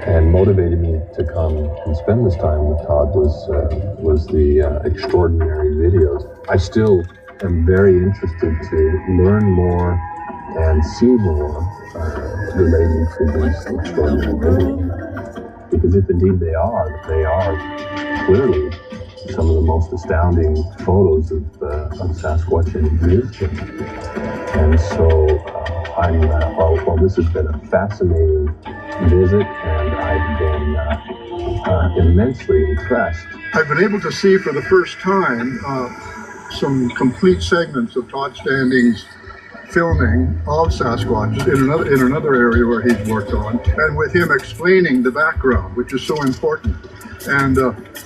and motivated me to come and spend this time with Todd was the extraordinary videos. I still am very interested to learn more and see more relating to these extraordinary videos. Because if indeed they are clearly some of the most astounding photos of Sasquatch in existence. And so well, this has been a fascinating visit, and I've been immensely impressed. I've been able to see for the first time some complete segments of Todd Standing's filming of Sasquatch in another area where he's worked on, and with him explaining the background, which is so important. And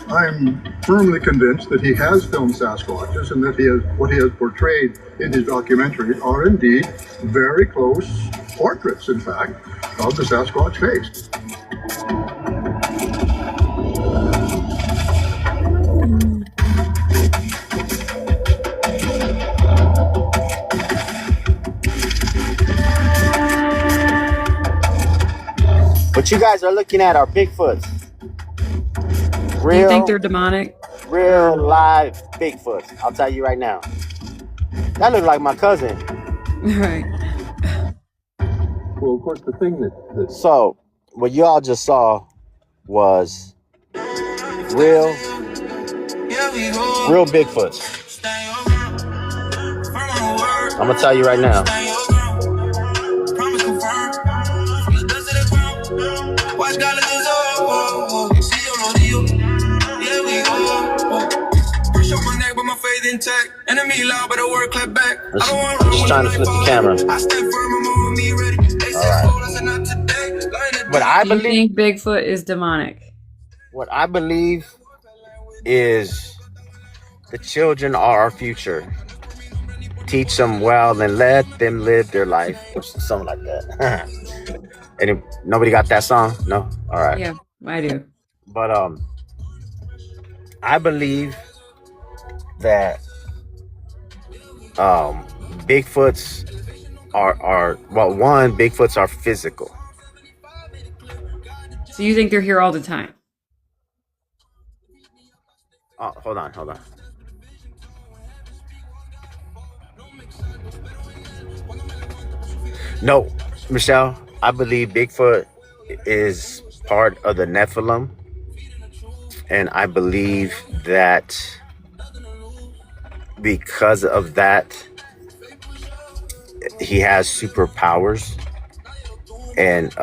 I'm firmly convinced that he has filmed Sasquatches, and that what he has portrayed in his documentary are indeed very close portraits, in fact, of the Sasquatch face. What you guys are looking at are Bigfoots. Do you think they're demonic? Real live Bigfoots. I'll tell you right now. That looks like my cousin. Right. Well, of course, the thing that... So, what you all just saw was real Bigfoots. I'm gonna tell you right now. I'm just trying to flip the camera. Alright. But I believe Bigfoot is demonic. What I believe is the children are our future. Teach them well and let them live their life, or something like that. And nobody got that song? No? All right. Yeah, I do. But I believe that Bigfoots are well, one, Bigfoots are physical. So you think they're here all the time? Oh, hold on. No, Michelle, I believe Bigfoot is part of the Nephilim, and I believe that because of that, he has superpowers. And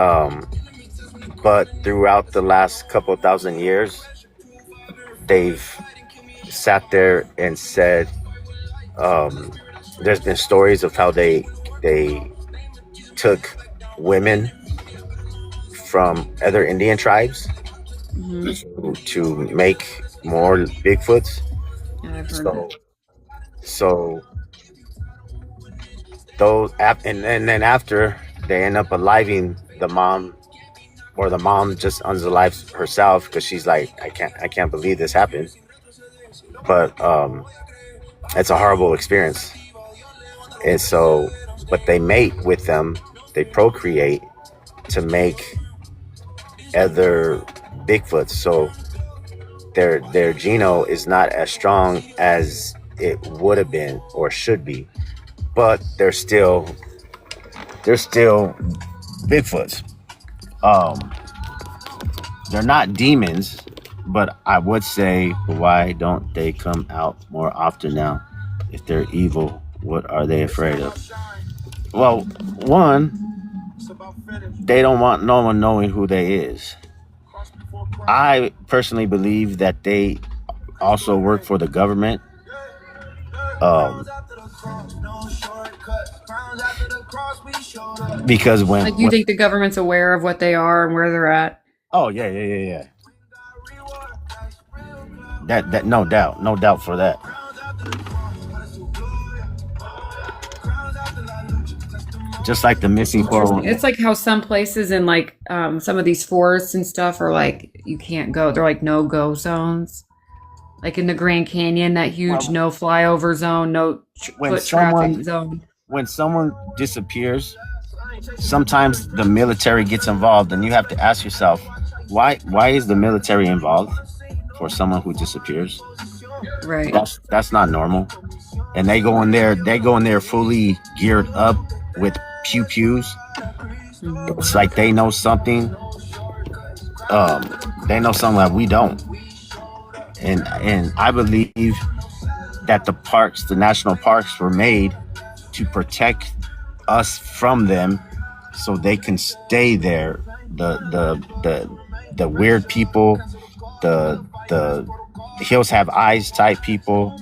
but throughout the last couple thousand years, they've sat there and said there's been stories of how they took women from other Indian tribes to make more Bigfoots. Yeah, I've heard that. So those and then after they end up aliving the mom, or the mom just unalives herself because she's like, I can't believe this happened. But it's a horrible experience. And so, but they mate with them, they procreate to make other Bigfoots. So their genome is not as strong as it would have been or should be, but they're still Bigfoots. They're not demons, but I would say, why don't they come out more often now? If they're evil, what are they afraid of? Well, one, they don't want no one knowing who they is. I personally believe that they also work for the government. Because when you think the government's aware of what they are and where they're at? Oh yeah. That no doubt for that. Just like the missing 411. It's like how some places in like some of these forests and stuff are like you can't go. They're like no-go zones. Like in the Grand Canyon, that huge no flyover zone, no foot traffic zone. When someone disappears, sometimes the military gets involved, and you have to ask yourself, why is the military involved for someone who disappears? Right. That's not normal. And they go in there fully geared up with pew pews. It's like they know something. They know something that we don't. And I believe that the national parks were made to protect us from them, so they can stay there. The weird people, the hills have eyes type people.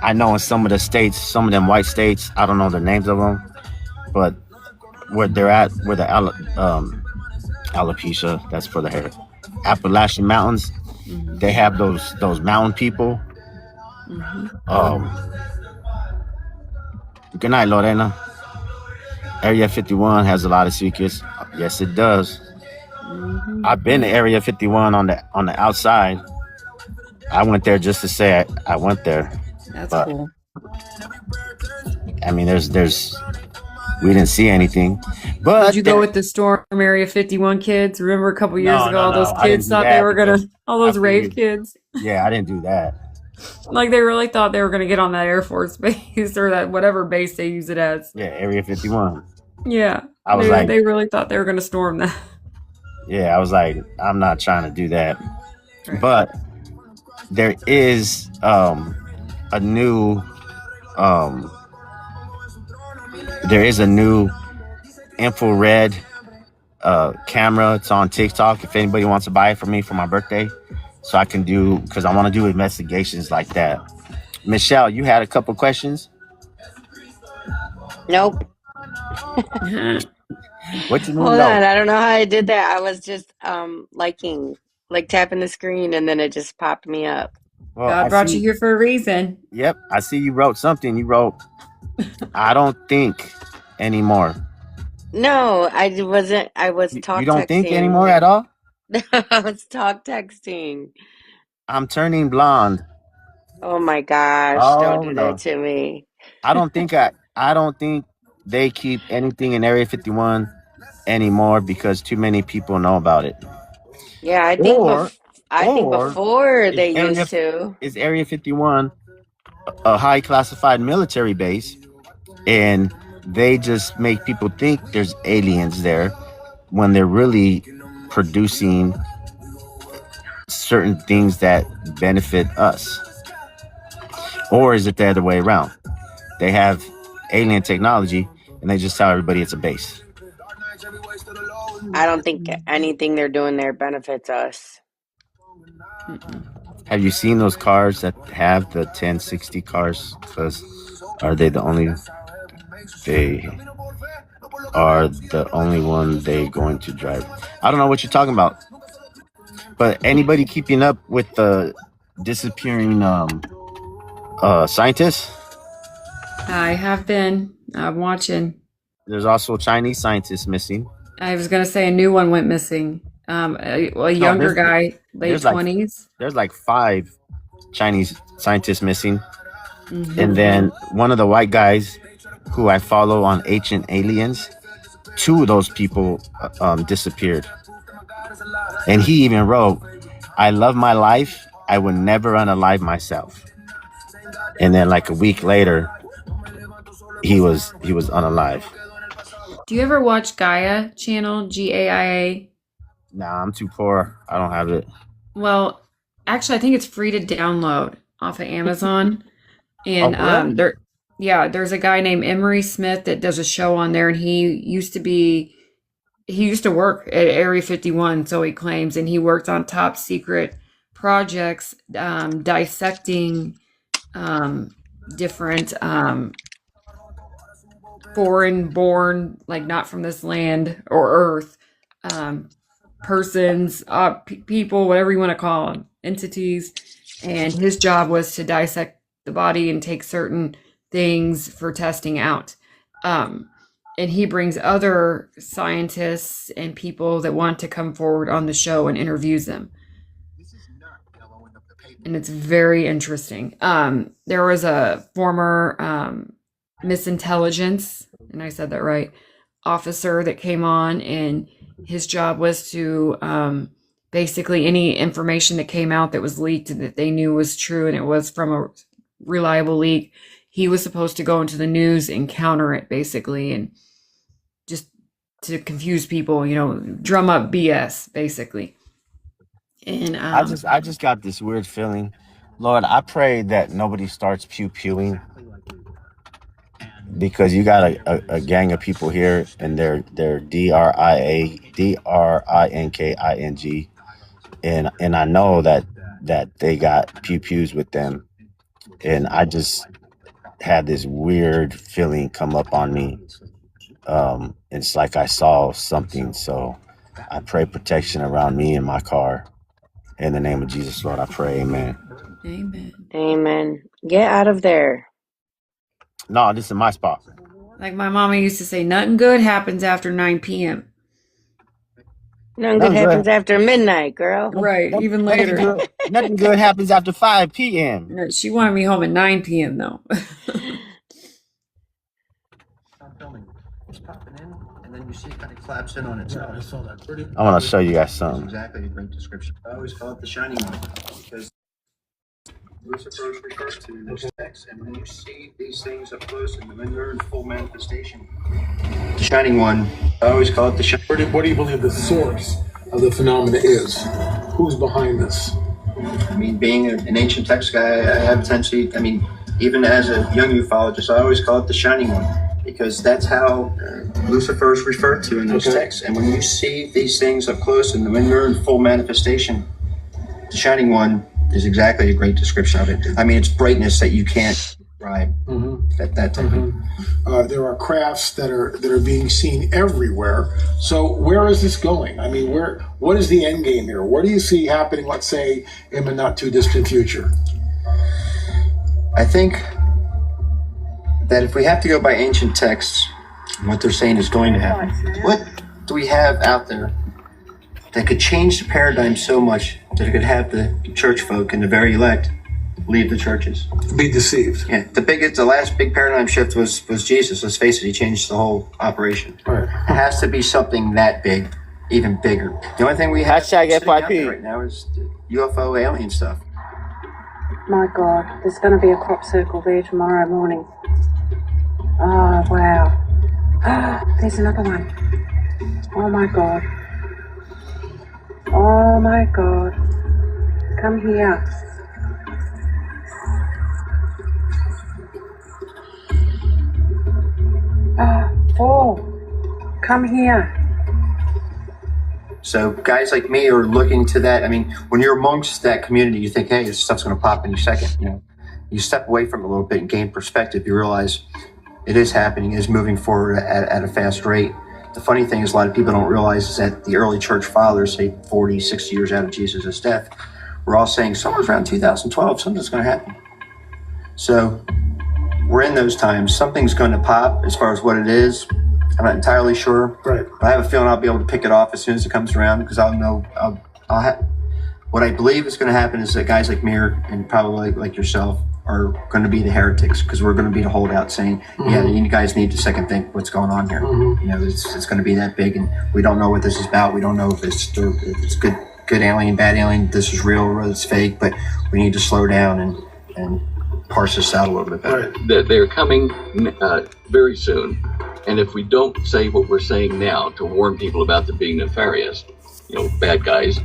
I know in some of the states, some of them white states, I don't know the names of them, but where they're at, where the alopecia, that's for the hair, Appalachian Mountains, they have those mountain people. Good night, Lorena. Area 51 has a lot of secrets. Yes, it does. I've been to Area 51 on the outside. I went there just to say I went there. That's but, cool. I mean, there's we didn't see anything. But did you go with the Storm Area 51 kids? Remember a couple years ago, all those I kids thought they were gonna, all those rave kids. Yeah, I didn't do that. Like they really thought they were gonna get on that Air Force base or that whatever base they use it as. Yeah, Area 51. Yeah, I was they really thought they were gonna storm that. Yeah, I was like, I'm not trying to do that. Right. But there is a new infrared camera. It's on TikTok. If anybody wants to buy it for me for my birthday, so I can do, because I want to do investigations like that. Michelle, you had a couple questions? Nope. What you mean? Hold on, I don't know how I did that. I was just tapping the screen, and then it just popped me up. Well, God brought you here for a reason. Yep, I see you wrote something. You wrote, I don't think anymore. No, I wasn't. I was talk texting. You don't think anymore at all? I was talk texting. I'm turning blonde. Oh my gosh, don't do that to me. I don't think they keep anything in Area 51 anymore because too many people know about it. Yeah, I think before they used to. Is Area 51 a high classified military base, and they just make people think there's aliens there when they're really producing certain things that benefit us? Or is it the other way around? They have alien technology and they just tell everybody it's a base. I don't think anything they're doing there benefits us. Have you seen those cars that have the 1060 cars? Because are they the only? They are the only one they going to drive. I don't know what you're talking about. But anybody keeping up with the disappearing scientists? I have been. I'm watching. There's also Chinese scientists missing. I was gonna say a new one went missing. A younger guy, late 20s. There's like 5 Chinese scientists missing. And then one of the white guys who I follow on Ancient Aliens, 2 of those people disappeared. And he even wrote, I love my life. I would never unalive myself. And then like a week later, he was unalive. Do you ever watch Gaia channel, GAIA? Nah, I'm too poor. I don't have it. Well, actually, I think it's free to download off of Amazon. And there's a guy named Emery Smith that does a show on there, and he used to work at Area 51, so he claims, and he worked on top secret projects dissecting different foreign born, like not from this land or earth, persons, people, whatever you want to call them, entities. And his job was to dissect the body and take certain things for testing out. And he brings other scientists and people that want to come forward on the show and interviews them. And it's very interesting. There was a former misintelligence, and I said that right, officer that came on, and his job was to basically any information that came out that was leaked and that they knew was true and it was from a reliable leak, he was supposed to go into the news and counter it basically, and just to confuse people, drum up BS basically. And I just got this weird feeling. Lord, I pray that nobody starts pew-pewing, because you got a gang of people here, and they're DRINKING, and I know that they got pew-pews with them, and I just had this weird feeling come up on me. It's like I saw something, so I pray protection around me and my car. In the name of Jesus, Lord, I pray, amen. Amen. Amen. Get out of there. No, this is my spot. Like my mama used to say, nothing good happens after 9 p.m. Nothing good happens after midnight, girl. Right, even later. Nothing good happens after 5 p.m. No, she wanted me home at 9 p.m. though. Then you see it kind of collapse in on itself. I saw that. I want to show you guys something. Exactly a great description. I always call it the shining one, because Lucifer is referred to in this text, and when you see these things up close and when they're in full manifestation, the shining one, I always call it the shining. What do you believe the source of the phenomena is? Who's behind this? I mean, being an ancient text guy, I have a tendency, even as a young ufologist, I always call it the shining one, because that's how Lucifer is referred to in those texts. And when you see these things up close and when you're in full manifestation, the shining one is exactly a great description of it. It's brightness that you can't describe. That type of. There are crafts that are being seen everywhere. So where is this going? What is the end game here? What do you see happening, let's say, in the not too distant future? I think that if we have to go by ancient texts, what they're saying is going to happen. What do we have out there that could change the paradigm so much that it could have the church folk and the very elect leave the churches? Be deceived. Yeah, the last big paradigm shift was Jesus. Let's face it, he changed the whole operation. Right. It has to be something that big, even bigger. The only thing we have Hashtag sitting out FYP. there right now is the UFO alien stuff. My God, there's going to be a crop circle there tomorrow morning. Oh, wow. There's another one. Oh, my God. Oh, my God. Come here. Oh, come here. So guys like me are looking to that. When you're amongst that community, you think, hey, this stuff's going to pop any second. You step away from it a little bit and gain perspective. You realize it is happening, it is moving forward at a fast rate. The funny thing is, a lot of people don't realize is that the early church fathers, say 40, 60 years out of Jesus' death, were all saying somewhere around 2012, something's going to happen. So we're in those times. Something's going to pop as far as what it is. I'm not entirely sure. Right. But I have a feeling I'll be able to pick it off as soon as it comes around, because I'll know. What I believe is going to happen is that guys like me and probably like yourself are going to be the heretics, because we're going to be the holdout saying, yeah, you guys need to second think what's going on here. It's going to be that big, and we don't know what this is about. We don't know if it's good alien, bad alien, this is real or it's fake, but we need to slow down and parse this out a little bit better. Right. They're coming very soon, and if we don't say what we're saying now to warn people about them being nefarious, bad guys,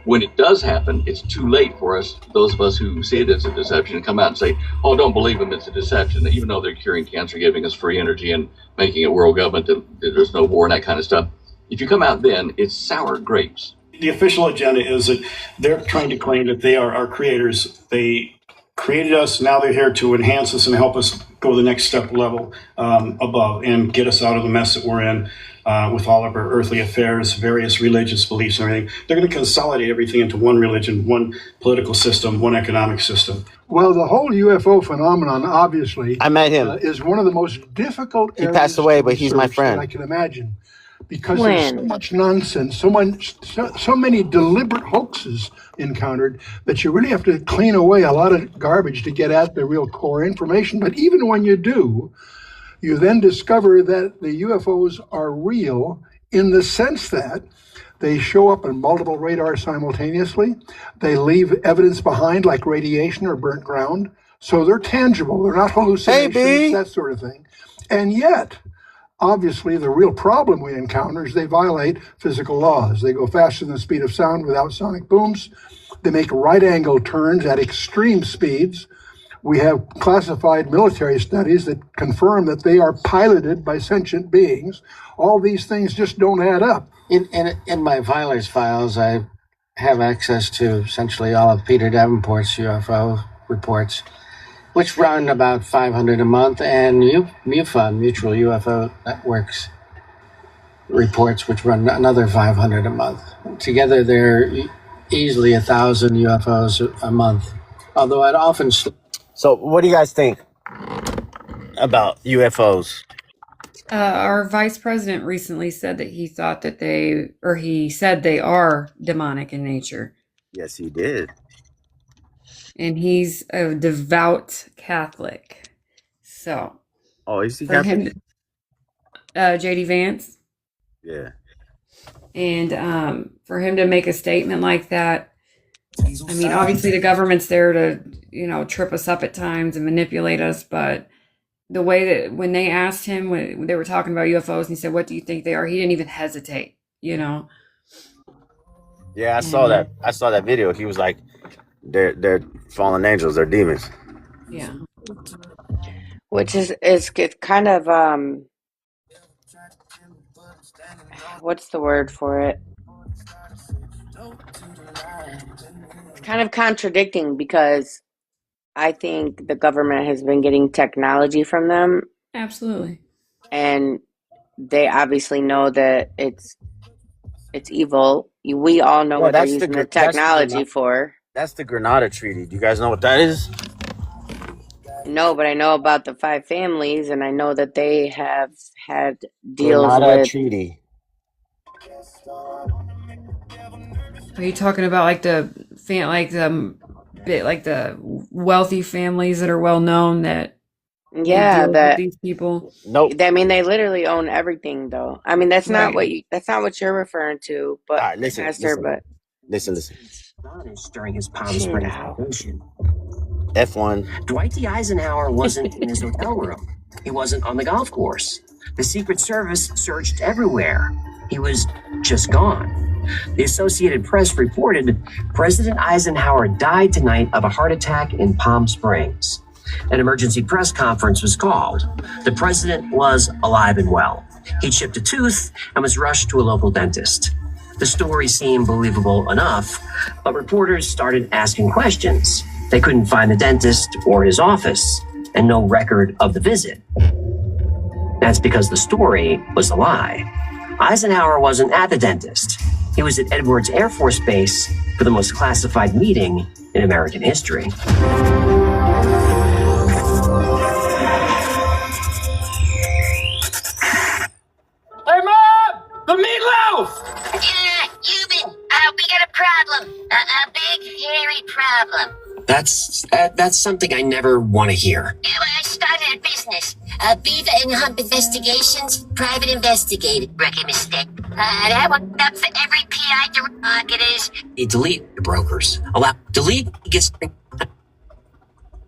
when it does happen, it's too late for us, those of us who see it as a deception, come out and say, oh, don't believe them, it's a deception. Even though they're curing cancer, giving us free energy and making a world government that there's no war and that kind of stuff. If you come out then, it's sour grapes. The official agenda is that they're trying to claim that they are our creators. They created us, now they're here to enhance us and help us go the next step level above and get us out of the mess that we're in. With all of our earthly affairs, various religious beliefs and everything. They're going to consolidate everything into one religion, one political system, one economic system. Well, the whole UFO phenomenon, obviously, I met him. Is one of the most difficult areas. He passed away, but he's my friend. I can imagine, because there's so much nonsense, so many deliberate hoaxes encountered that you really have to clean away a lot of garbage to get at the real core information. But even when you do, you then discover that the UFOs are real in the sense that they show up on multiple radars simultaneously. They leave evidence behind like radiation or burnt ground. So they're tangible. They're not hallucinations, that sort of thing. And yet, obviously, the real problem we encounter is they violate physical laws. They go faster than the speed of sound without sonic booms. They make right-angle turns at extreme speeds. We have classified military studies that confirm that they are piloted by sentient beings. All these things just don't add up. In my filer's files, I have access to essentially all of Peter Davenport's UFO reports, which run about 500 a month, and MUFON, Mutual UFO Networks reports, which run another 500 a month. Together, they're easily 1,000 UFOs a month. Although I'd often... So what do you guys think about UFOs? Our vice president recently said that he thought that he said they are demonic in nature. Yes, he did. And he's a devout Catholic. So. Oh, is he Catholic? J.D. Vance. Yeah. And for him to make a statement like that, I mean, obviously the government's there to, trip us up at times and manipulate us, but the way that when they asked him, when they were talking about UFOs, and he said, "What do you think they are?" He didn't even hesitate, Yeah, I saw that. I saw that video. He was like, "They're fallen angels. They're demons." Yeah. Which is kind of what's the word for it? It's kind of contradicting because I think the government has been getting technology from them. Absolutely. And they obviously know that it's evil. We all know what they're using the technology for. That's the Grenada Treaty. Do you guys know what that is? No, but I know about the 5 families, and I know that they have had deals Grenada with... Treaty. Are you talking about like the wealthy families that are well known that deal with these people? Nope. I mean, they literally own everything, though. I mean, that's not what you're referring to. But all right, listen. During his Palm Springs vacation. F1. Dwight D. Eisenhower wasn't in his hotel room. He wasn't on the golf course. The Secret Service searched everywhere. He was just gone. The Associated Press reported President Eisenhower died tonight of a heart attack in Palm Springs. An emergency press conference was called. The president was alive and well. He chipped a tooth and was rushed to a local dentist. The story seemed believable enough, but reporters started asking questions. They couldn't find the dentist or his office, and no record of the visit. That's because the story was a lie. Eisenhower wasn't at the dentist. He was at Edwards Air Force Base for the most classified meeting in American history. Hey, Mom! The meatloaf! Yeah, Cuban, we got a problem. A big, hairy problem. That's something I never want to hear. I started a business. Beaver and Hump Investigations, private investigative. Rookie mistake. That one up for every PI derogatives. You delete the brokers. Delete gets...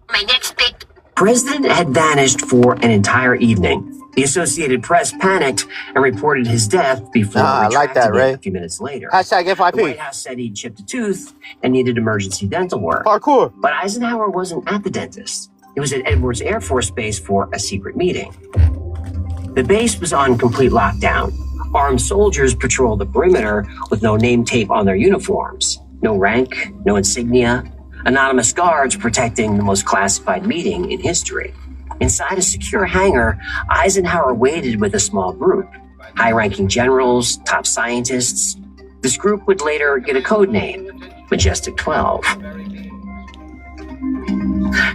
My next big... President had vanished for an entire evening. The Associated Press panicked and reported his death before I like that, Ray. a few minutes later. Hashtag FIP. The White House said he'd chipped a tooth and needed emergency dental work. Parkour. But Eisenhower wasn't at the dentist. He was at Edwards Air Force Base for a secret meeting. The base was on complete lockdown. Armed soldiers patrolled the perimeter with no name tape on their uniforms. No rank, no insignia. Anonymous guards protecting the most classified meeting in history. Inside a secure hangar, Eisenhower waited with a small group. High-ranking generals, top scientists. This group would later get a code name, Majestic 12.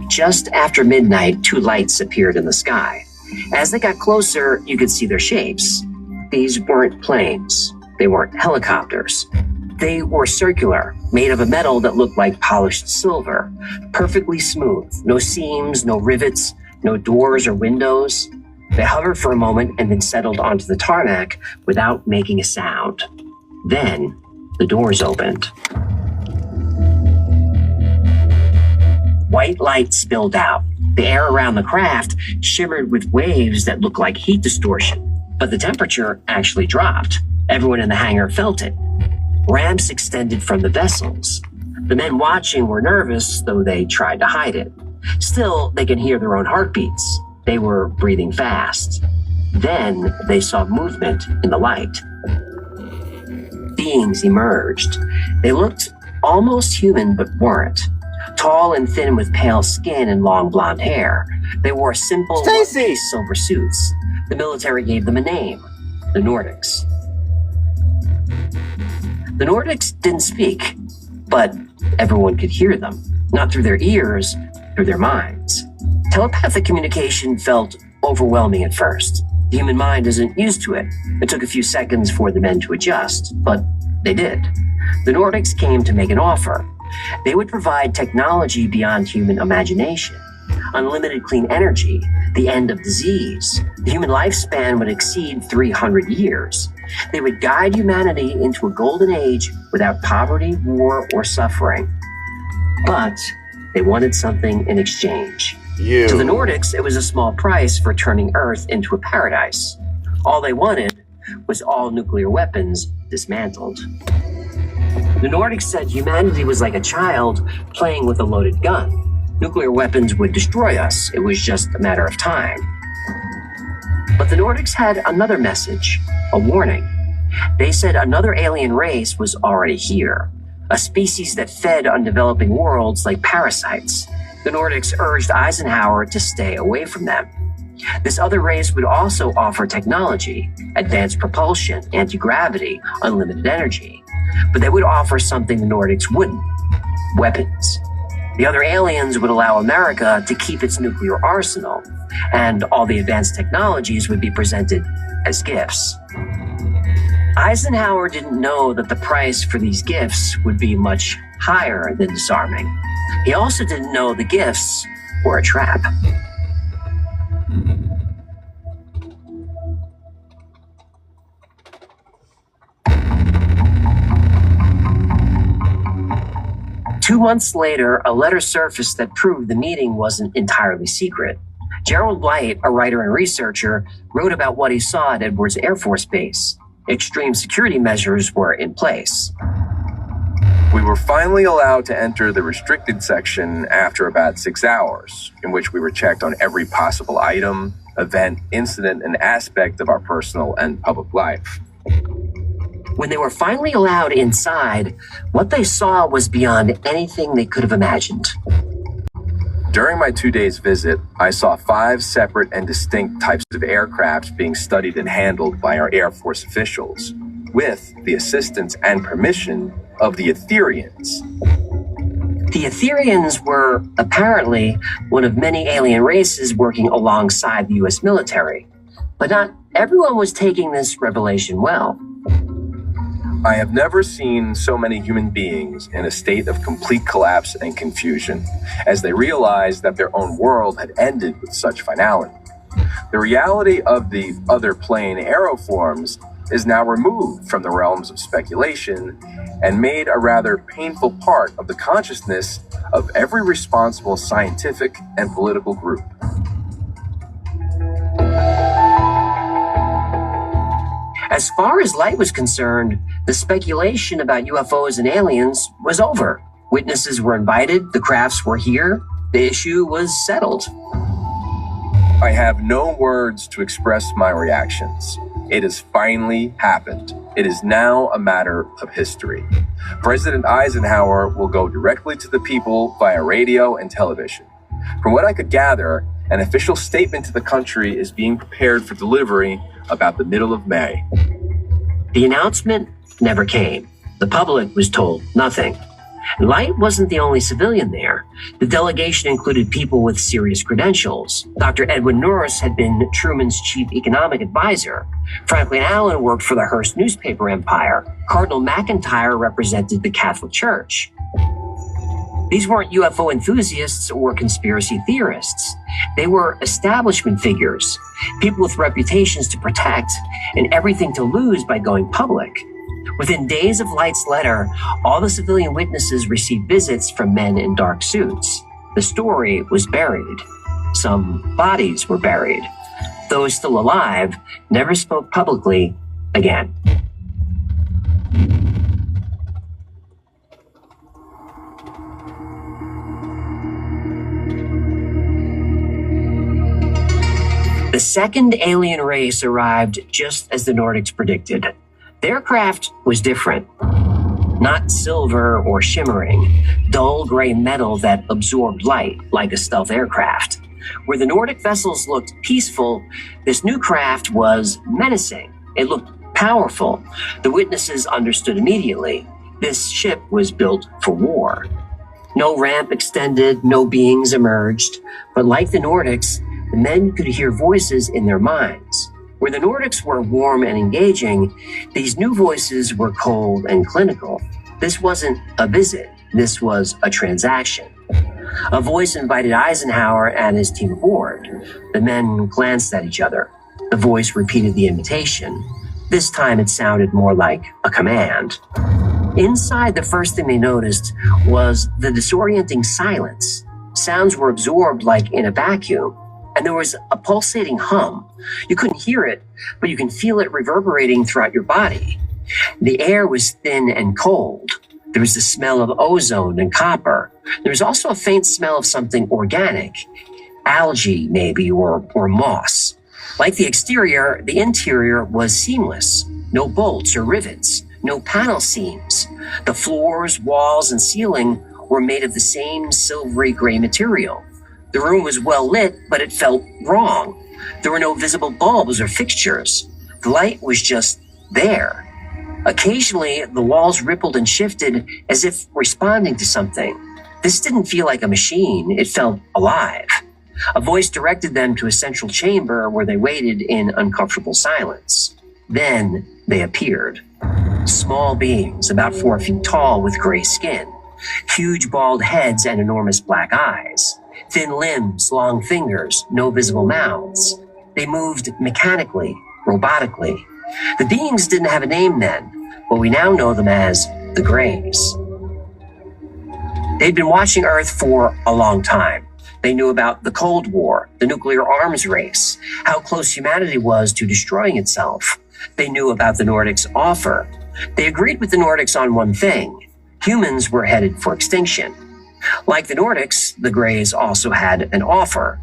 Just after midnight, 2 lights appeared in the sky. As they got closer, you could see their shapes. These weren't planes. They weren't helicopters. They were circular, made of a metal that looked like polished silver, perfectly smooth. No seams, no rivets, no doors or windows. They hovered for a moment and then settled onto the tarmac without making a sound. Then the doors opened. White light spilled out. The air around the craft shimmered with waves that looked like heat distortion, but the temperature actually dropped. Everyone in the hangar felt it. Ramps extended from the vessels. The men watching were nervous, though they tried to hide it. Still, they could hear their own heartbeats. They were breathing fast. Then they saw movement in the light. Beings emerged. They looked almost human, but weren't. Tall and thin with pale skin and long blonde hair. They wore simple silver suits. The military gave them a name, the Nordics. The Nordics didn't speak, but everyone could hear them, not through their ears, through their minds. Telepathic communication felt overwhelming at first. The human mind isn't used to it. It took a few seconds for the men to adjust, but they did. The Nordics came to make an offer. They would provide technology beyond human imagination, unlimited clean energy, the end of disease. The human lifespan would exceed 300 years. They would guide humanity into a golden age without poverty, war, or suffering. But they wanted something in exchange. To the Nordics, it was a small price for turning Earth into a paradise. All they wanted was all nuclear weapons dismantled. The Nordics said humanity was like a child playing with a loaded gun. Nuclear weapons would destroy us. It was just a matter of time. But the Nordics had another message, a warning. They said another alien race was already here, a species that fed on developing worlds like parasites. The Nordics urged Eisenhower to stay away from them. This other race would also offer technology, advanced propulsion, anti-gravity, unlimited energy. But they would offer something the Nordics wouldn't: weapons. The other aliens would allow America to keep its nuclear arsenal, and all the advanced technologies would be presented as gifts. Eisenhower didn't know that the price for these gifts would be much higher than disarming. He also didn't know the gifts were a trap. Two months later, a letter surfaced that proved the meeting wasn't entirely secret. Gerald Blight, a writer and researcher, wrote about what he saw at Edwards Air Force Base. Extreme security measures were in place. We were finally allowed to enter the restricted section after about 6 hours, in which we were checked on every possible item, event, incident, and aspect of our personal and public life. When they were finally allowed inside, what they saw was beyond anything they could have imagined. During my 2 days visit, I saw 5 separate and distinct types of aircraft being studied and handled by our Air Force officials, with the assistance and permission of the Etherians. The Etherians were apparently one of many alien races working alongside the U.S. military, but not everyone was taking this revelation well. I have never seen so many human beings in a state of complete collapse and confusion, as they realized that their own world had ended with such finality. The reality of the other plane aeroforms is now removed from the realms of speculation and made a rather painful part of the consciousness of every responsible scientific and political group. As far as Light was concerned, the speculation about UFOs and aliens was over. Witnesses were invited, the crafts were here, the issue was settled. I have no words to express my reactions. It has finally happened. It is now a matter of history. President Eisenhower will go directly to the people via radio and television. From what I could gather, an official statement to the country is being prepared for delivery about the middle of May. The announcement never came. The public was told nothing. Light wasn't the only civilian there. The delegation included people with serious credentials. Dr. Edwin Norris had been Truman's chief economic advisor. Franklin Allen worked for the Hearst newspaper empire. Cardinal McIntyre represented the Catholic Church. These weren't UFO enthusiasts or conspiracy theorists. They were establishment figures, people with reputations to protect and everything to lose by going public. Within days of Light's letter, all the civilian witnesses received visits from men in dark suits. The story was buried. Some bodies were buried. Those still alive never spoke publicly again. The second alien race arrived just as the Nordics predicted. Their craft was different. Not silver or shimmering, dull gray metal that absorbed light like a stealth aircraft. Where the Nordic vessels looked peaceful, this new craft was menacing. It looked powerful. The witnesses understood immediately. This ship was built for war. No ramp extended, no beings emerged, but like the Nordics, the men could hear voices in their minds. Where the Nordics were warm and engaging, these new voices were cold and clinical. This wasn't a visit, this was a transaction. A voice invited Eisenhower and his team aboard. The men glanced at each other. The voice repeated the invitation. This time it sounded more like a command. Inside, the first thing they noticed was the disorienting silence. Sounds were absorbed like in a vacuum, and there was a pulsating hum. You couldn't hear it, but you can feel it reverberating throughout your body. The air was thin and cold. There was the smell of ozone and copper. There was also a faint smell of something organic, algae maybe, or moss. Like the exterior, the interior was seamless. No bolts or rivets, no panel seams. The floors, walls, and ceiling were made of the same silvery gray material. The room was well lit, but it felt wrong. There were no visible bulbs or fixtures. The light was just there. Occasionally, the walls rippled and shifted as if responding to something. This didn't feel like a machine. It felt alive. A voice directed them to a central chamber where they waited in uncomfortable silence. Then they appeared. Small beings, about 4 feet tall with gray skin. Huge bald heads and enormous black eyes. Thin limbs, long fingers, no visible mouths. They moved mechanically, robotically. The beings didn't have a name then, but we now know them as the Greys. They'd been watching Earth for a long time. They knew about the Cold War, the nuclear arms race, how close humanity was to destroying itself. They knew about the Nordics' offer. They agreed with the Nordics on one thing. Humans were headed for extinction. Like the Nordics, the Greys also had an offer.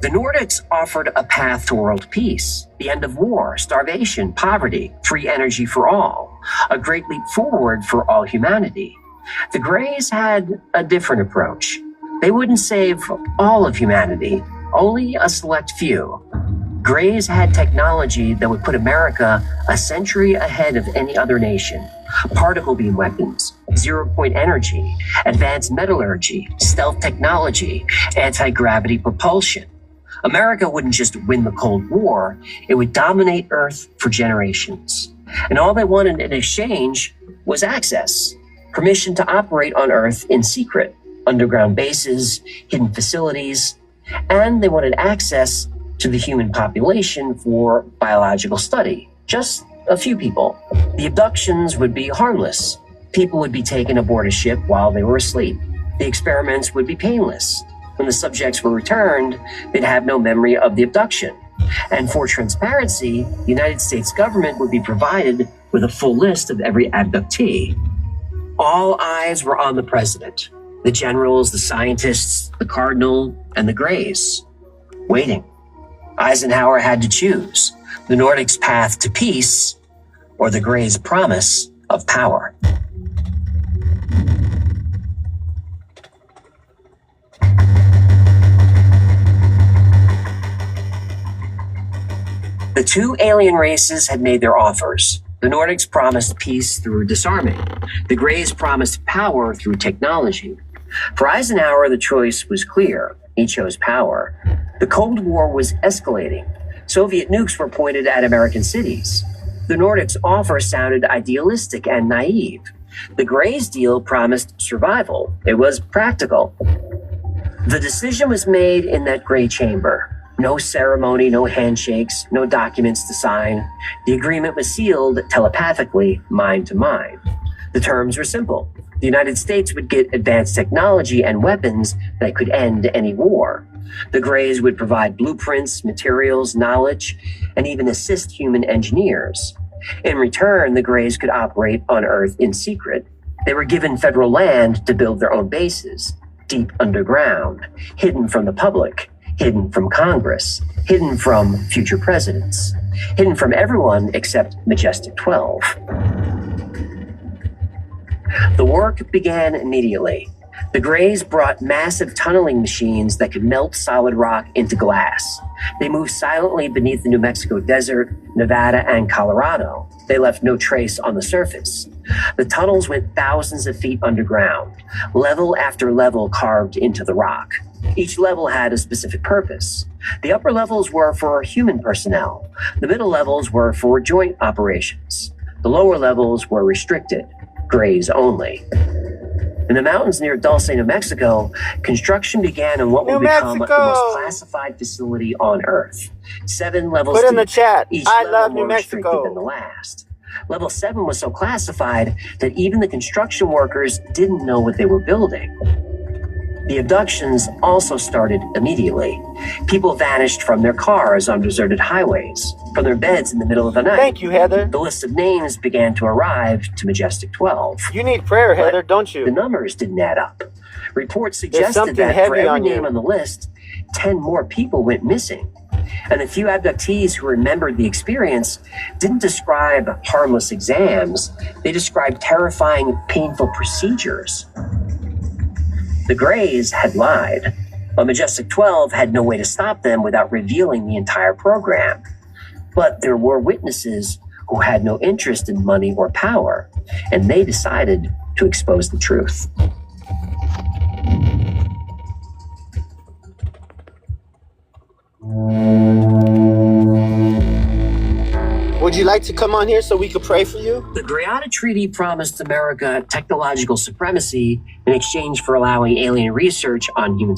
The Nordics offered a path to world peace, the end of war, starvation, poverty, free energy for all, a great leap forward for all humanity. The Greys had a different approach. They wouldn't save all of humanity, only a select few. Greys had technology that would put America a century ahead of any other nation. Particle beam weapons, zero-point energy, advanced metallurgy, stealth technology, anti-gravity propulsion. America wouldn't just win the Cold War, it would dominate Earth for generations. And all they wanted in exchange was access, permission to operate on Earth in secret, underground bases, hidden facilities, and they wanted access to the human population for biological study. Just a few people. The abductions would be harmless. People would be taken aboard a ship while they were asleep. The experiments would be painless. When the subjects were returned, they'd have no memory of the abduction. And for transparency, the United States government would be provided with a full list of every abductee. All eyes were on the president, the generals, the scientists, the cardinal, and the Greys, waiting. Eisenhower had to choose the Nordics' path to peace or the Greys' promise of power. The two alien races had made their offers. The Nordics promised peace through disarming. The Greys promised power through technology. For Eisenhower, the choice was clear. He chose power. The Cold War was escalating. Soviet nukes were pointed at American cities. The Nordics' offer sounded idealistic and naive. The Greys deal promised survival. It was practical. The decision was made in that Grey chamber. No ceremony, no handshakes, no documents to sign. The agreement was sealed telepathically, mind to mind. The terms were simple. The United States would get advanced technology and weapons that could end any war. The Greys would provide blueprints, materials, knowledge, and even assist human engineers. In return, the Greys could operate on Earth in secret. They were given federal land to build their own bases, deep underground, hidden from the public, hidden from Congress, hidden from future presidents, hidden from everyone except Majestic 12. The work began immediately. The Greys brought massive tunneling machines that could melt solid rock into glass. They moved silently beneath the New Mexico desert, Nevada, and Colorado. They left no trace on the surface. The tunnels went thousands of feet underground, level after level carved into the rock. Each level had a specific purpose. The upper levels were for human personnel. The middle levels were for joint operations. The lower levels were restricted, Greys only. In the mountains near Dulce, New Mexico, construction began in what would become the most classified facility on Earth. 7 levels Put in the chat. Each I level love more New restricted Mexico. than the last. Level 7 was so classified that even the construction workers didn't know what they were building. The abductions also started immediately. People vanished from their cars on deserted highways, from their beds in the middle of the night. Thank you, Heather. The list of names began to arrive to Majestic 12. You need prayer, Heather, don't you? The numbers didn't add up. Reports There's suggested something that for heavy every on you. name on the list, 10 more people went missing. And the few abductees who remembered the experience didn't describe harmless exams. They described terrifying, painful procedures. The Greys had lied, but Majestic 12 had no way to stop them without revealing the entire program. But there were witnesses who had no interest in money or power, and they decided to expose the truth. Would you like to come on here so we could pray for you? The Greada Treaty promised America technological supremacy in exchange for allowing alien research on human